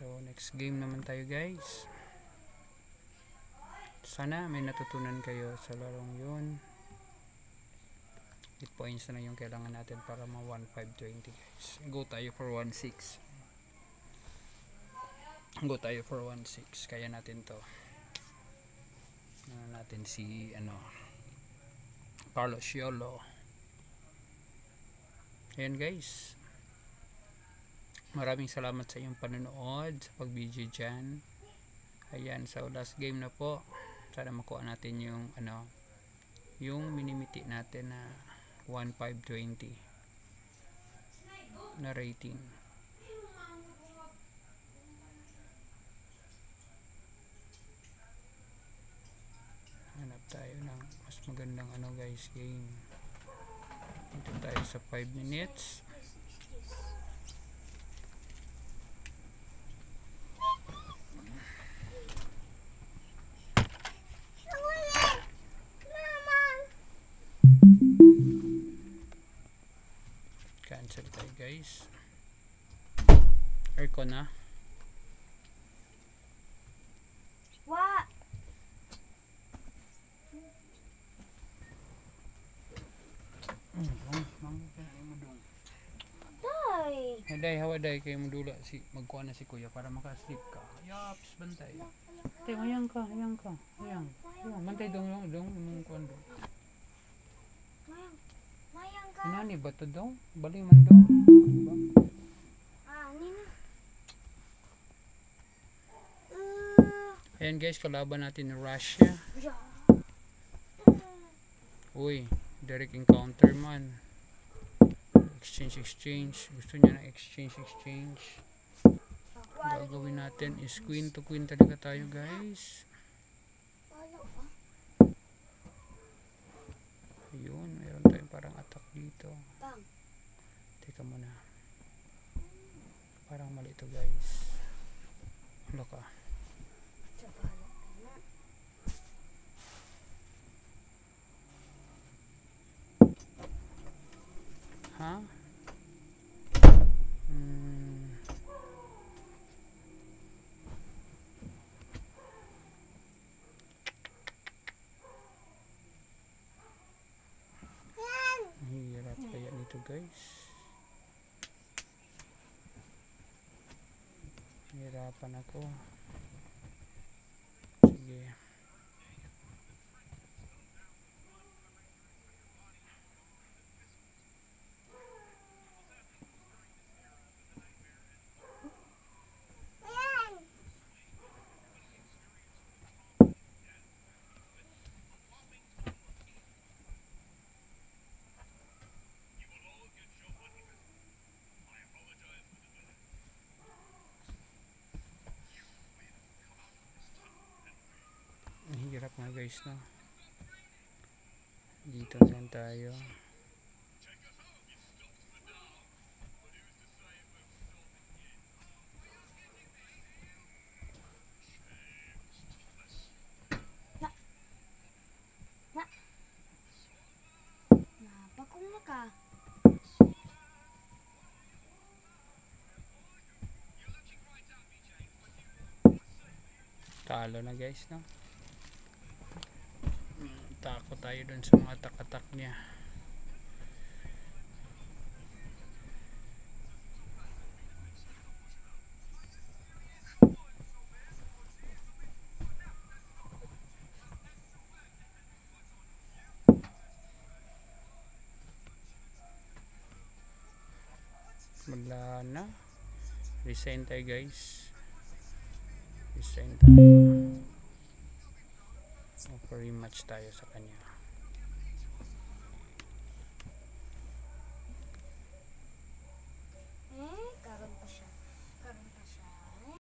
So next game naman tayo guys. Sana may natutunan kayo sa larong yun. 8 points na yung kailangan natin para ma 1,520 guys. Go tayo for 1,600. Go tayo for 1,600. Kaya natin to. Natin si Carlos Yolo. Ayan guys. Maraming salamat sa iyong panonood, sa pag-video dyan. Ayan, so last game na po. Sana makuha natin yung yung minimiti natin na 1,520 na rating. Hanap tayo ng mas magandang guys game. Dito tayo sa 5 minutes. Cancel tayo guys. Aircon na. What? Haday, hawaday kayo mo dula magkuha na si kuya para maka-sleep ka. Yaps, bantay. Tay, hayang ka. Hayang. Bantay dong mong kuan do. Mayang ka. Nani ba to dong? Bali man dong. Nina. Ayan guys, kalaban natin ni Russia. Uy, direct encounter man. Exchange. Gusto niya na exchange. Gagawin natin is queen to queen talaga tayo guys. Ayun, mayroon tayong parang attack dito. Teka muna. Parang mali ito guys. Hala ka. Ha? Hirap kaya nito guys. Hirapan ako. Sige. Hirap nga guys no. Dito lang tayo. Napakong na ka. Talo na guys no. Takot tayo dun sa mga attack niya. Wala na. Resign tayo guys. Resign tayo. Rematch tayo sa kanya.